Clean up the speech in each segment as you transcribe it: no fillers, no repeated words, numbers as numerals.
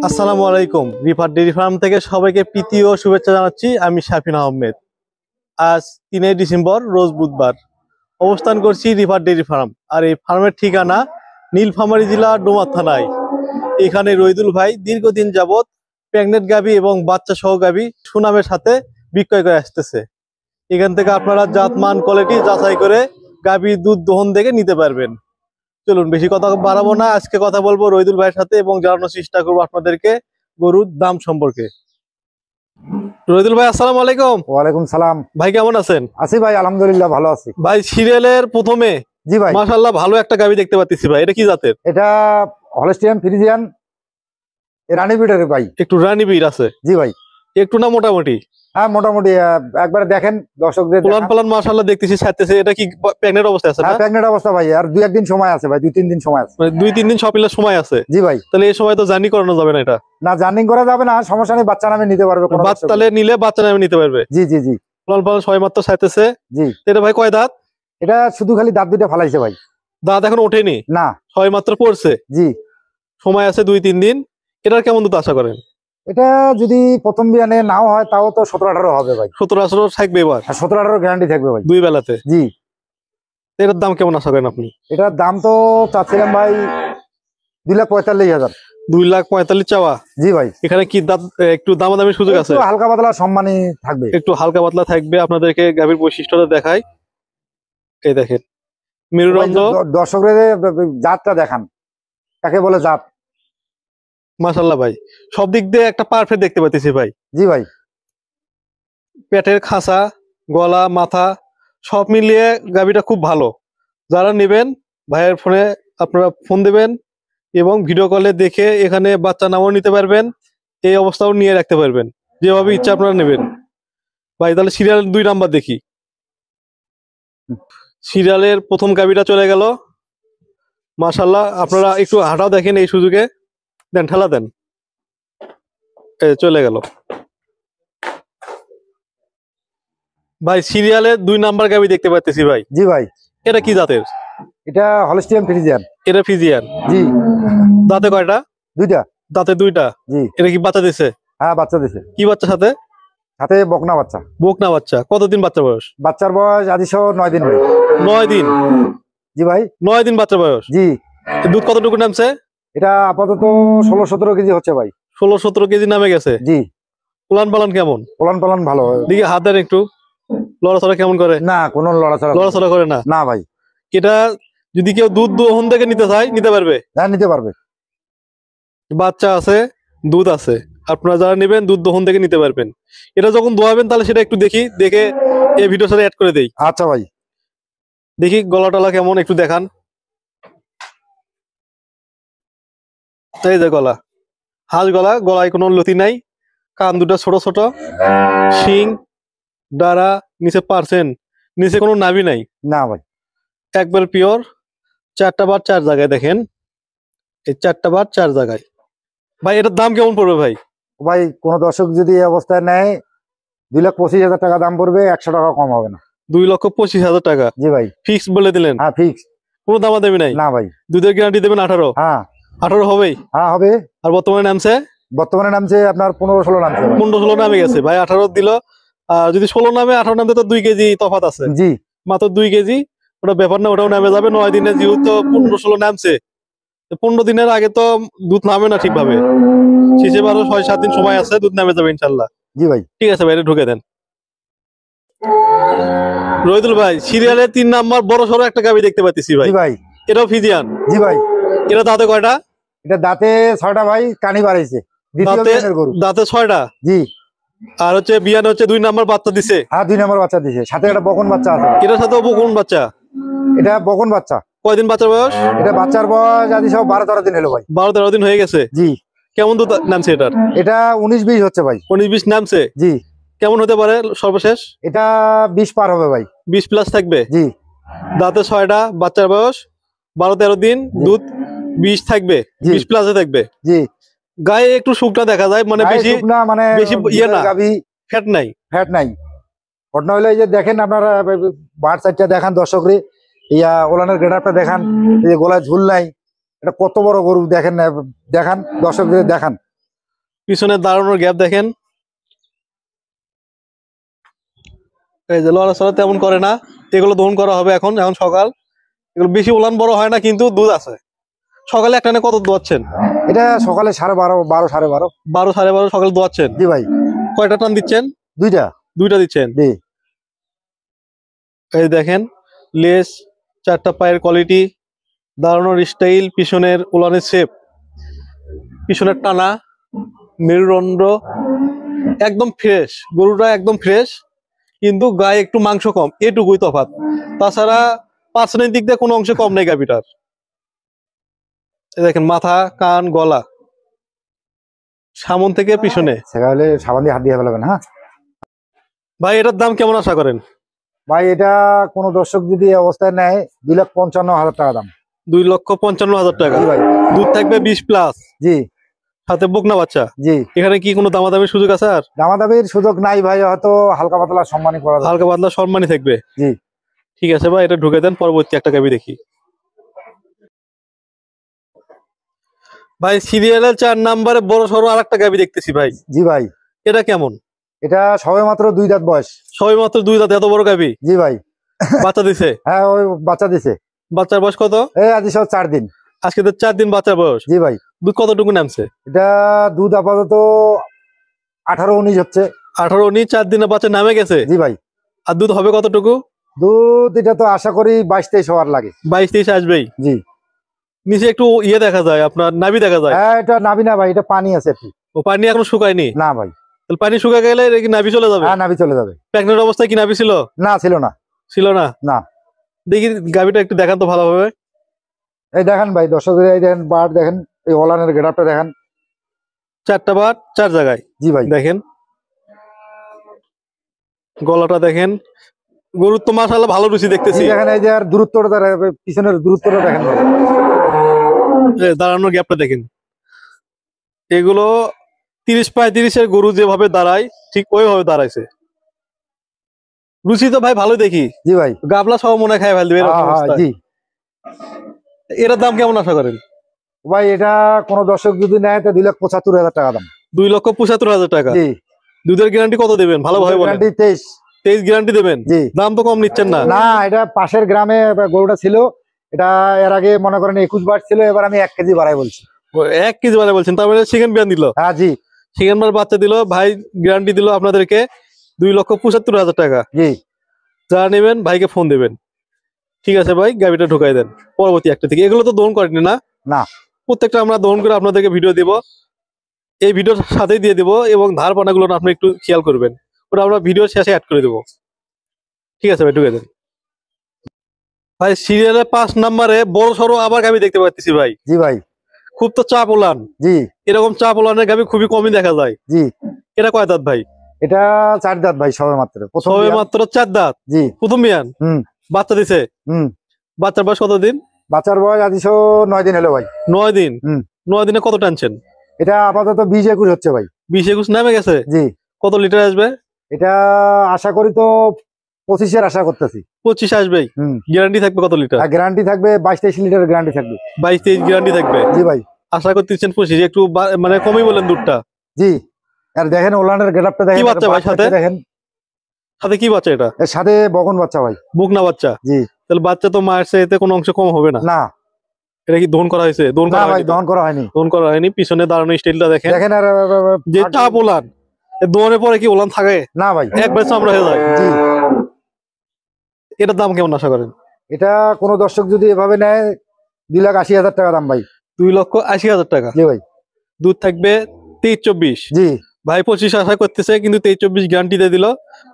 আসসালামু আলাইকুম। রিফার ডেইরি ফার্ম থেকে সবাইকে প্রীতি ও শুভেচ্ছা জানাচ্ছি। আমি শাফিন আহমেদ। আজ 3 ডিসেম্বর রোজ বুধবার অবস্থান করছি রিফার ডেইরি ফার্ম। আর এই ফার্মের ঠিকানা নীলফামারী জেলা ডোমার থানায়। এখানে রইদুল ভাই দীর্ঘদিন যাবৎ প্রেগনেন্ট গাভী এবং বাচ্চা সহ গাভী সুনামের সাথে বিক্রয় করে আসতেছে। এখান থেকে আপনারা জাত মান কোয়ালিটি যাচাই করে গাভী দুধ দহন থেকে নিতে পারবেন। চলুন বেশি কথা বাড়াবো না, আজকে কথা বলবো রইদুল ভাইয়ের সাথে এবং জানানোর চেষ্টা করবো আপনাদেরকে গরুর দাম সম্পর্কে। রইদুল ভাই, আসসালামু আলাইকুম। ওয়ালাইকুম সালাম। ভাই কেমন আছেন? আছি ভাই, আলহামদুলিল্লাহ ভালো আছি ভাই। সিরিয়ালের প্রথমে জি ভাই, মাশাআল্লাহ ভালো একটা গাভী দেখতে পাচ্ছি ভাই, এটা কি জাতের? এটা হলস্টিয়ান ফ্রিজিয়ান রানী বিটের ভাই। একটু রানী বীর আছে? জি ভাই। একটু না মোটামুটি? হ্যাঁ মোটামুটি, একবার দেখেন দর্শকদের। পোলান পালান মাশাআল্লাহ দেখতেছি ছাড়তেছে। এটা কি প্রেগনেন্ট অবস্থা আছে? হ্যাঁ প্রেগনেন্ট অবস্থা ভাই, আর 2-1 দিন সময় আছে ভাই, 2-3 দিন সময় আছে। মানে 2-3 দিন সব মিলে সময় আছে? জি ভাই। তাহলে এই সময় তো জার্নি করানো যাবে না? এটা না জার্নিং করা যাবে না, সমস্যা নেই, বাচ্চা নামে নিতে পারবে। তাহলে নিলে বাচ্চা নামে নিতে পারবে? জি জি জি। পোলান পালান সবাই মাত্র ছাড়তেছে। জি। এটা ভাই কয় দাঁত? এটা শুধু খালি দাঁত দুইটা ফালাইছে ভাই, দাঁত এখন ওঠেনি? না, সবাই মাত্র পড়ছে। জি। সময় আছে 2-3 দিন। এটার কেমন দুধ আশা করেন? এটা যদি প্রথম বিয়ানে নাও হয় তাও তো 17-18 হবে ভাই। 17-18 থাকবে এবার? 17-18 গ্যারান্টি থাকবে ভাই, 2 বেলাতে। জি। এটার দাম কেমন আশা করেন আপনি? এটার দাম তো চাচ্ছিলাম ভাই 2,45,000। 2,45,000 চাওয়া? জি ভাই। এখানে কি একটু দামাদামির সুযোগ আছে? হালকা পাতলা সম্মানই থাকবে, একটু হালকা পাতলা থাকবে। আপনাদেরকে গাভীর বৈশিষ্ট্যটা দেখাই। এই দেখেন মেরুদণ্ড। দর্শকদের জাতটা দেখান, কাকে বলে জাত। মাশাআল্লাহ ভাই, সব দিক দিয়ে একটা পারফেক্ট দেখতে পাচ্ছি ভাই। জি ভাই। পেটের খাঁচা, গলা, মাথা সব মিলিয়ে গাভীটা খুব ভালো। যারা নেবেন ভাইয়ের ফোনে আপনারা ফোন দেবেন এবং ভিডিও কলে দেখে এখানে বাচ্চা নামও নিতে পারবেন, এই অবস্থাও নিয়ে রাখতে পারবেন, যেভাবে ইচ্ছা আপনারা নেবেন ভাই। তাহলে সিরিয়াল 2 নাম্বার দেখি। সিরিয়ালের প্রথম গাভীটা চলে গেল। মাশাআল্লাহ, আপনারা একটু হাঁটাও দেখেন এই সুযোগে। দেন, ঠেলা দেন। চলে গেল ভাই। সিরিয়ালে 2 নাম্বার গাভী দেখতে পাচ্ছি ভাই। জি ভাই। এটা কি জাতের? এটা হলস্টিয়ান ফ্রিজিয়ান। এটা ফিজিয়ান? জি। দাঁতে কয়টা? 2টা। দাঁতে 2টা? জি। এটা কি বাচ্চা দিছে? হ্যাঁ বাচ্চা দিছে। কি বাচ্চা সাথে? সাথে বকনা বাচ্চা। বকনা বাচ্চা? কতদিন বাচ্চা বয়স? বাচ্চার বয়স আদিশো 9 দিন ভাই। 9 দিন? জি ভাই। 9 দিন বাচ্চা বয়স? জি। দুধ কতটুকু নামছে? এটা আপাতত 16-17 কেজি হচ্ছে ভাই। 16-17 কেজি নামে গেছে? জি। উলান পালান কেমন? উলান পালান ভালো। দিকে হাত দেন একটু। লড়াচড়া কেমন করে? না, কোনো লড়াচড়া করে না? না ভাই। এটা যদি কেউ দুধ দহন থেকে নিতে চায় নিতে পারবে? হ্যাঁ নিতে পারবে। বাচ্চা আছে, দুধ আছে, আপনারা যারা নেবেন দুধ দহন থেকে নিতে পারবেন। এটা যখন দোয়াবেন তাহলে সেটা একটু দেখি, দেখে এই ভিডিওর সাথে অ্যাড করে দেই। আচ্ছা ভাই। দেখি গলা টলা কেমন একটু দেখান। এই যে গলা, হাঁস গলা, গলায় কোনো লতি নাই, কান দুটো ছোট ছোট, শিং, ডারা, নিচে পারছেন, নিচে কোনো নাভি নাই। না ভাই। একবার পিওর। 4টা বার 4 জায়গায় দেখেন, এই 4টা বার 4 জায়গায়। ভাই এটার দাম কেমন পড়বে ভাই? ভাই কোন দর্শক যদি এই অবস্থায় নেয় 2,25,000 টাকা দাম পড়বে, 100 টাকা কম হবে না। 2,25,000 টাকা? জি ভাই। ফিক্স বলে দিলেন? হ্যাঁ ফিক্স। কোনো দামাদামি নাই? না ভাই। দুধের গ্যারান্টি দেবেন 18? হ্যাঁ 18 হবেই? হ্যাঁ হবে। আর বর্তমানে নামছে? বর্তমানে নামছে আপনার 15-16 নামছে। 15-16 নামে গেছে ভাই। 18 দিল। আর যদি 16 নামে 18 নামতে তো 2 কেজি তফাৎ আছে। জি। মাত্র 2 কেজি, ওটা ব্যাপার না, ওটাও নামে যাবে 9 দিনে। যেহেতু 15-16 নামছে, 15 দিনের আগে তো দুধ নামে না ঠিকভাবে। শেষে 6-7 দিন সময় আছে, দুধ নামে যাবে ইনশাল্লাহ। জি ভাই। ঠিক আছে ভাই, এটা ঢুকে দেন। রইদুল ভাই, সিরিয়ালে 3 নাম্বার বড় সড়ো একটা গাভী দেখতে পাচ্ছি ভাই। জি ভাই। এটাও ফিজিয়ান? জি ভাই। এটা দাঁতে কয়টা? এটা দাঁতে 6টা ভাই, কানি বাড়াইছে। দাঁতে 6টা? জি। আর হচ্ছে বিয়ান হচ্ছে 2 নাম্বার বাচ্চা দিছে? হ্যাঁ 2 নাম্বার বাচ্চা দিছে, সাথে একটা বকন বাচ্চা আছে। এটার সাথে বকন বাচ্চা? এটা বকন বাচ্চা। কয়দিন বাচ্চার বয়স? এটা বাচ্চার বয়স আদি সব 12-13 দিন হলো ভাই। 12-13 দিন হয়ে গেছে? জি। কেমন দুধ নামছে এটার? এটা 19-20 হচ্ছে ভাই। 19-20 নামছে? জি। কেমন হতে পারে সর্বশেষ? এটা 20 পার হবে ভাই। 20 প্লাস থাকবে? জি। দাঁতে 6টা, বাচ্চার বয়স 12-13 দিন, দুধ 20 থাকবে, 20 প্লাসে থাকবে। জি। গায়ে একটু শুকনা দেখা যায়, মানে বেশি ইয়ে না, ফ্যাট নাই? ফ্যাট নাই। ঘটনা হলো এই যে দেখেন আপনারা বার সাইডটা দেখান দর্শকরে, ওলানের গেটআপটা দেখান, এই যে গলায় ঝুল নাই, এটা কত বড় গরু দেখেন, দেখান দর্শকদের দেখান। পিছনে দাঁড়ানোর গ্যাপ দেখেন। এই যে লড়াচড়া তেমন করে না, এগুলো দহন করা হবে এখন। এখন সকাল, এগুলো বেশি উলান বড় হয় না, কিন্তু দুধ আছে। সকালে একটা কত দোয়াচ্ছেন? এটা সকালে 12:30, 12, 12:30। 12 12:30 সকালে দোয়াচ্ছেন। জি ভাই। কয়টা টান দিচ্ছেন? দুইটা। দুইটা দিচ্ছেন। জি। এই দেখেন লেস, চারটা পায়ের কোয়ালিটি, দাঁড়ানোর স্টাইল, পিছনের উলানের শেপ, পিছনের টানা, মেরুদণ্ড একদম ফ্রেশ। গরুটা একদম ফ্রেশ, কিন্তু গায়ে একটু মাংস কম, এটুকুই তফাৎ। তাছাড়া পার্সেন্টের দিক দিয়ে কোনো অংশে কম নেই গাভিটার। দেখেন মাথা, কান, গলা, সামন থেকে পিছনে। সেখানে সাবান দিয়ে হাত দিয়ে ফেলাবেন। হ্যাঁ ভাই এটার দাম কেমন আশা করেন? ভাই, এটা কোনো দর্শক যদি এই অবস্থায় নেয় 2,55,000 টাকা দাম। 2,55,000 টাকা। জি ভাই। দুধ থাকবে 20+, জি। সাথে বকনা বাচ্চা। জি। এখানে কি কোনো দামাদামির সুযোগ আছে? আর দামাদামির সুযোগ নাই ভাই, হয়তো হালকা পাতলা সম্মানই করা যাবে। হালকা পাতলা সম্মানই থাকবে। জি। ঠিক আছে ভাই, এটা ঢুকে দেন। পরবর্তী একটা গাভি দেখি। ভাই সিরিয়ালের 4 নম্বরে বড় সড়ো আর একটা গাভি দেখতেছি ভাই। জি ভাই। এটা কেমন? এটা সবে মাত্র 2 দাঁত বয়স। সবে মাত্র 2 দাঁত, এত বড় গাভি? জি ভাই। বাচ্চা দিছে? হ্যাঁ, ওই বাচ্চা দিছে। বাচ্চার বয়স কত? এই আজ সব 4 দিন। আজকে তো 4 দিন বাচ্চার বয়স। জি ভাই। দুধ কতটুকু নামছে? এটা দুধ আপাতত 18-19 হচ্ছে। 18-19, 4 দিনে বাচ্চা নামে গেছে। জি ভাই। আর দুধ হবে কতটুকু? দুধ এটা তো আশা করি 22-23 হওয়ার লাগে। 22-23 আসবেই। জি। নিচে একটু ইয়ে দেখা যায়, আপনার নাভি দেখা যায়। হ্যাঁ, এটা নাভি না ভাই, এটা পানি আছে একটু। ও পানি এখনো শুকায়নি? না ভাই। তাহলে পানি শুকা গেলে এটা কি নাভি চলে যাবে? হ্যাঁ, নাভি চলে যাবে। প্রেগন্যান্ট অবস্থায় কি নাভি ছিল? না, ছিল না। ছিল না? না। দেখি গাভিটা একটু দেখান তো ভালোভাবে। এই দেখেন ভাই, দর্শকদের এই দেখেন বার দেখেন, এই ওলানের গেটআপটা দেখেন। 4টা বার 4 জায়গায়। জি ভাই। দেখেন গলাটা দেখেন, গরুর তো মাশাআল্লাহ ভালো রুচি দেখতেছি। দেখেন এই যে আর দূরত্বটা, পিছনের দূরত্বটা দেখেন ভাই। দাঁড়ানোর গ্যাপটা দেখেন। এগুলো 30-35-এর গরু যেভাবে দাঁড়ায় ঠিক ওইভাবে দাঁড়াইছে। রুচি তো ভাই ভালো দেখি। জি ভাই। গাবলা সহ মনে খায় ফেলবে এরকম অবস্থায়। জি। এটার দাম কেমন আশা করেন? ভাই এটা কোন দর্শক যদি নেয় তো 2,75,000 টাকা দাম। 2,75,000 টাকা। জি। দুধের গ্যারান্টি কত দেবেন ভালোভাবে বলেন? গ্যারান্টি 23 গ্যারান্টি দেবেন? জি। দাম তো কম নিচ্ছেন না? না, এটা পাশের গ্রামে গরুটা ছিল, এটা এর আগে মনে করেন 21 বার ছিল, এবার আমি 1 কেজি বাড়াই বলছি। 1 কেজি বাড়াই বলছেন, তার মানে সেকেন্ড বিয়ান দিল? হ্যাঁ জি। সেকেন্ড বার বাচ্চা দিল ভাই, গ্যারান্টি দিল আপনাদেরকে 2,75,000 টাকা। জি। যারা নেবেন ভাইকে ফোন দেবেন। ঠিক আছে ভাই, গাড়িটা ঢুকাই দেন। পরবর্তী একটা থেকে। এগুলো তো দহন করেনি না? না। প্রত্যেকটা আমরা দহন করে আপনাদেরকে ভিডিও দিব, এই ভিডিওর সাথেই দিয়ে দিব। এবং ধার পানাগুলো আপনি একটু খেয়াল করবেন, ওটা আমরা ভিডিওর শেষে অ্যাড করে দেবো। ঠিক আছে ভাই, ঢুকে দেন। ভাই সিরিয়ালের 5 নম্বরে বড় সড়ো আবার গাভি দেখতে পাচ্ছি ভাই। জি ভাই। খুব তো চাপ ওলান। জি। এরকম চাপ ওলানের গাভি খুবই কমই দেখা যায়। জি। এটা কয় দাঁত ভাই? এটা 4 দাঁত ভাই, সবে মাত্র প্রথম। সবে মাত্র 4 দাঁত? জি। প্রথম বিয়ান। বাচ্চা দিছে? বাচ্চার বয়স কত দিন? বাচ্চার বয়স আজ 9 দিন হলো ভাই। 9 দিন? 9 দিনে কত টানছেন? এটা আপাতত 20-21 হচ্ছে ভাই। 20-21 নামে গেছে? জি। কত লিটার আসবে? এটা আশা করি তো 25-এর আশা করতেছি। 25 আসবেই। গ্যারান্টি থাকবে কত লিটার? গ্যারান্টি থাকবে 22-23 লিটার গ্যারান্টি থাকবে। 22-23 গ্যারান্টি থাকবে? জি ভাই। আশা করতেছেন 25, একটু মানে কমই বলেন দুধটা। জি। আর দেখেন ওলানের গেটআপটা দেখেন। কি বাচ্চা ভাই সাথে? দেখেন সাথে কি বাচ্চা এটা? এর সাথে বকন বাচ্চা ভাই। বকনা বাচ্চা? জি। তাহলে বাচ্চা তো মায়ের সাথে কোনো অংশ কম হবে না? না। এটা কি দহন করা হয়েছে? দহন করা হয়নি? দহন করা হয়নি। দহন করা হয়নি। পিছনে দাঁড়ানো স্টাইলটা দেখেন। দেখেন আর যে চাপ ওলান, দহনের পরে কি ওলান থাকে? না ভাই, একবার চামড়া হয়ে যায়। জি। এটার দাম কেমন আশা করেন? এটা কোন দর্শক যদি এভাবে নেয় 2,80,000 টাকা দাম ভাই। 2,80,000 টাকা? জি ভাই। দুধ থাকবে 23-24? জি ভাই 25 আশা করতেছে, কিন্তু 23-24 গ্যারান্টি দিয়ে দিল।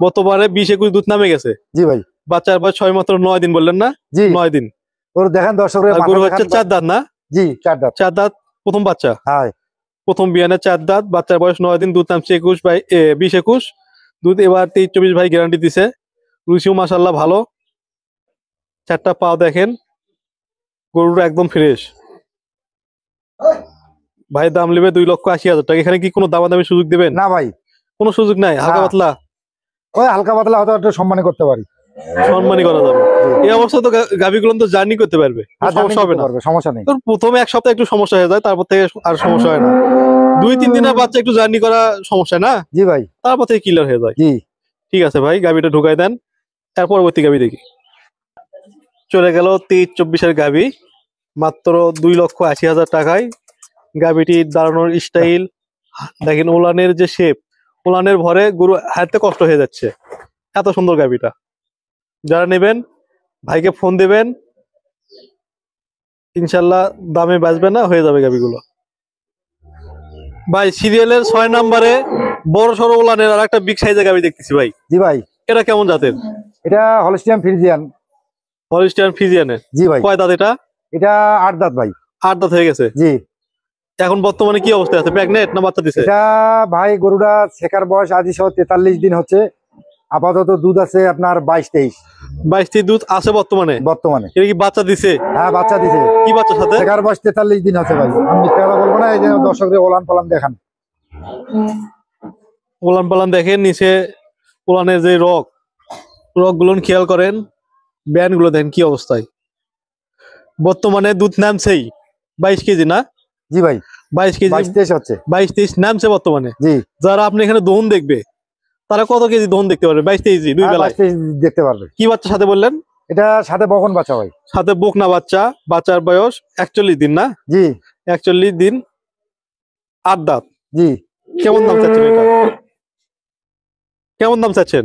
গতবারে 20-21 দুধ নামে গেছে। জি ভাই। বাচ্চার বয়স 6 মাত্র 9 দিন বললেন না? জি। 9 দিন। ওর দেখেন দর্শকের আর গরু হচ্ছে 4 দাঁত না? জি, 4 দাঁত। 4 দাঁত প্রথম বাচ্চা? হ্যাঁ। প্রথম বিয়ানে 4 দাঁত, বাচ্চার বয়স 9 দিন, দুধ নামছে 20-21 দুধ। এবার 23-24 ভাই গ্যারান্টি দিছে। রুচিও মাশাআল্লাহ ভালো। 4টা পাও দেখেন, গরুটা একদম ফ্রেশ। ভাই দাম নেবে 2,80,000 টাকা। এখানে কি কোনো দামাদামি সুযোগ দিবেন? না ভাই, কোনো সুযোগ নাই? হালকা পাতলা? ওই হালকা পাতলা হয়তো একটু সম্মানী করতে পারি। সম্মানই করা যাবে। এই অবস্থা তো গাভীগুলো তো জার্নি করতে পারবে, আর সমস্যা হবে না। সমস্যা নেই। তোর প্রথমে এক সপ্তাহ একটু সমস্যা হয়ে যায়, তারপর থেকে আর সমস্যা হয় না। 2-3 দিনের বাচ্চা একটু জার্নি করা সমস্যা না, জি ভাই, তারপর থেকে ক্লিয়ার হয়ে যায়। জি। ঠিক আছে ভাই, গাভীটা ঢুকাই দেন। এর পরবর্তী গাভী দেখি। চলে গেল 23-24 গাভী, মাত্র 2,80,000 টাকায়। গাভীটির দাঁড়ানোর স্টাইল দেখেন, ওলানের যে শেপ, ওলানের ভরে গরু হাঁটতে কষ্ট হয়ে যাচ্ছে, এত সুন্দর গাভীটা। যারা নেবেন ভাইকে ফোন দেবেন, ইনশাল্লাহ দামে বাঁচবে না, হয়ে যাবে গাভীগুলো। ভাই সিরিয়ালের 6 নম্বরে বড় সড়ো ওলানের আর একটা বিগ সাইজের গাভী দেখতেছি ভাই। জি ভাই, এটা কেমন জাতের? এটা হলস্টিয়ান ফ্রিজিয়ান। হলস্টিয়ান ফ্রিজিয়ানের। জি ভাই। কয় দাঁত এটা? এটা 8 দাঁত ভাই। 8 দাঁত হয়ে গেছে। জি। এখন বর্তমানে কি অবস্থায় আছে? প্রেগনেন্ট না বাচ্চা দিছে? এটা ভাই গরুটা শেখার বয়স আজ 43 দিন হচ্ছে। আপাতত দুধ আছে আপনার 22-23। 22 দুধ আছে বর্তমানে। এটা কি বাচ্চা দিছে? হ্যাঁ বাচ্চা দিছে। কি বাচ্চার সাথে? শেখার বয়স 43 দিন হচ্ছে ভাই। আমি মিথ্যা কথা বলবো না, এই যে দর্শকদের ওলান পালান দেখান। ওলান পালান দেখেন, নিচে ওলানের যে রগ গুলো খেয়াল করেন, ব্যান্ড গুলো দেখেন কি অবস্থায়। বর্তমানে দুধ নামছেই 22 কেজি না? জি ভাই, 22 কেজি 22-23 হচ্ছে। 22-23 নামছে বর্তমানে। জি। যারা আপনি এখানে দহন দেখবে তারা কত কেজি দহন দেখতে পারবে? 22-23 দুই বেলায় 22-23 দেখতে পারবে। কি বাচ্চার সাথে বললেন? এটা সাথে বকন বাচ্চা ভাই। সাথে বকনা বাচ্চা। বাচ্চার বয়স 41 দিন না? জি। 41 দিন, 8 দাঁত। জি। কেমন দাম চাচ্ছেন এটা? কেমন দাম চাচ্ছেন?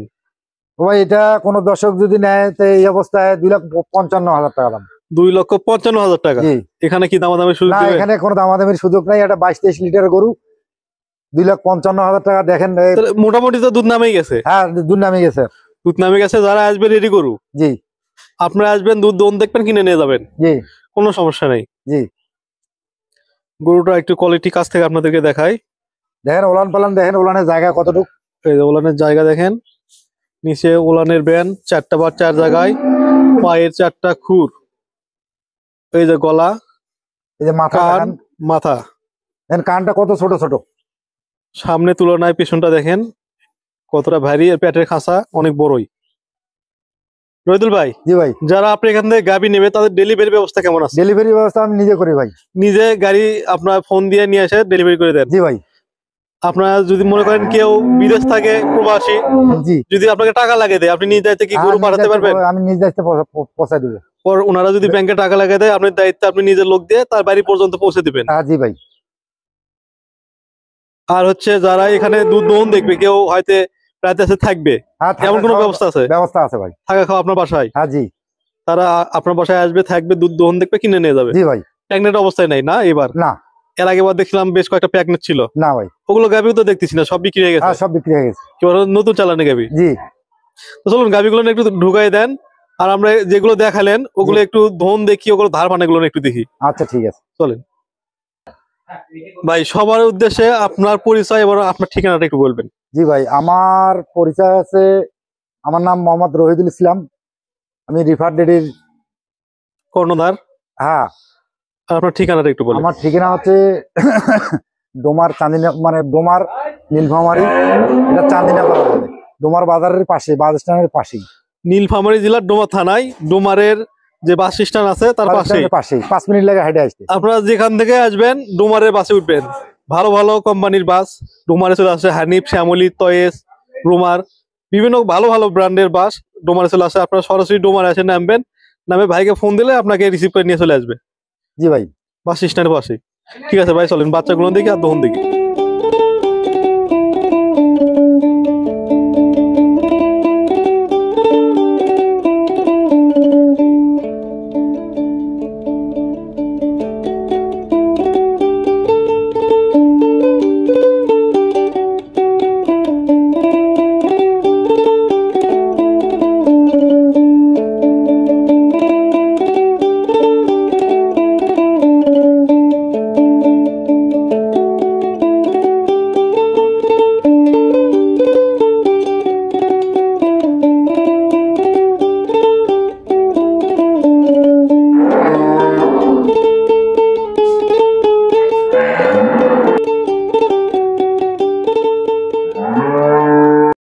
ভাই এটা কোন দর্শক যদি নেয় তো এই অবস্থায় 2,55,000 টাকা দাম। 2,55,000 টাকা। জি। এখানে কি দামাদামি সুযোগ না, দিবেন? এখানে কোনো দামাদামির সুযোগ নাই। এটা 22-23 লিটার গরু, 2,55,000 টাকা। দেখেন তাহলে মোটামুটি তো দুধ নামেই গেছে। হ্যাঁ, দুধ নামে গেছে। দুধ নামে গেছে। যারা আসবে রেডি গরু, জি। আপনারা আসবেন, দুধ দহন দেখবেন, কিনে নিয়ে যাবেন, জি। কোনো সমস্যা নেই। জি। গরুটা একটু কোয়ালিটি কাছ থেকে আপনাদেরকে দেখাই। দেখেন ওলান পালান, দেখেন ওলানের জায়গা কতটুকু। এই যে ওলানের জায়গা দেখেন, নিচে ওলানের ব্যান, 4টা বার 4 জায়গায়, পায়ের 4টা খুর, এই যে গলা, এই যে মাথা কান, দেখেন, মাথা। দেখেন কানটা কত ছোট ছোট। সামনে তুলনায় পিছনটা দেখেন কতটা ভারী। এর পেটের খাঁচা অনেক বড়ই। রহিদুল ভাই, জি ভাই, যারা আপনি এখান থেকে গাবি নেবে তাদের ডেলিভারি ব্যবস্থা কেমন আছে? ডেলিভারি ব্যবস্থা আমি নিজে করি ভাই। নিজে গাড়ি আপনার ফোন দিয়ে নিয়ে এসে ডেলিভারি করে দেন? জি ভাই। আপনারা যদি মনে করেন কেউ বিদেশ থাকে, প্রবাসী, জি। যদি আপনাকে টাকা লাগে দেয়, আপনি নিজ দায়িত্বে কি গরু পাঠাতে পারবেন? আমি নিজ দায়িত্বে পৌঁছে দিব। পর ওনারা যদি ব্যাংকে টাকা লাগে দেয়, আপনার দায়িত্বে আপনি নিজের লোক দিয়ে তার বাড়ি পর্যন্ত পৌঁছে দিবেন। হ্যাঁ জি ভাই। আর হচ্ছে যারা এখানে দুধ দহন দেখবে, কেউ হয়তো রাতে এসে থাকবে, এমন কোনো ব্যবস্থা আছে? ব্যবস্থা আছে ভাই। থাকা খাওয়া আপনার বাসায়? হ্যাঁ জি। তারা আপনার বাসায় আসবে, থাকবে, দুধ দহন দেখবে, কিনে নিয়ে যাবে। জি ভাই। প্রেগনেন্ট অবস্থায় নাই না এবার? না। এর আগেবার দেখছিলাম বেশ কয়েকটা প্রেগনেন্ট ছিল। না ভাই, ওগুলো গাভিও তো দেখতেছি না, সব বিক্রি হয়ে গেছে। হ্যাঁ সব বিক্রি হয়ে গেছে। এবার নতুন চালানে গাভি। জি। তো চলুন গাভিগুলো একটু ঢুকাই দেন, আর আমরা যেগুলো দেখালেন ওগুলো একটু ধন দেখি, ওগুলো ধার পানাগুলো একটু দেখি। আচ্ছা ঠিক আছে, চলেন ভাই। সবার উদ্দেশ্যে আপনার পরিচয় এবং আপনার ঠিকানাটা একটু বলবেন। জি ভাই, আমার পরিচয় আছে, আমার নাম মোহাম্মদ রহিদুল ইসলাম। আমি রিফার ডেডির কর্ণধার। হ্যাঁ। আর আপনার ঠিকানাটা একটু বলুন। আমার ঠিকানা হচ্ছে ডোমার চান্দিনা, মানে ডোমার নীলফামারী, এটা চান্দিনাপাড়া বলে। ডোমার বাজারের পাশে, বাস স্ট্যান্ডের পাশেই। নীলফামারী জেলার ডোমা থানায় ডোমারের যে বাস স্ট্যান্ড আছে তার পাশেই। 5 মিনিট লাগে হেঁটে আসতে। আপনারা যেখান থেকে আসবেন ডোমারের বাসে উঠবেন। ভালো ভালো কোম্পানির বাস ডোমারে চলে আসে, হানিফ, শ্যামলী, তয়েস, রোমার, বিভিন্ন ভালো ভালো ব্র্যান্ডের বাস ডোমারে চলে আসে। আপনারা সরাসরি ডোমারে এসে নামবেন, নামে ভাইকে ফোন দিলে আপনাকে রিসিভ করে নিয়ে চলে আসবে। জি ভাই। বাস স্ট্যান্ডের পাশে। ঠিক আছে ভাই, চলেন বাচ্চাগুলো দেখি আর দহন দেখি।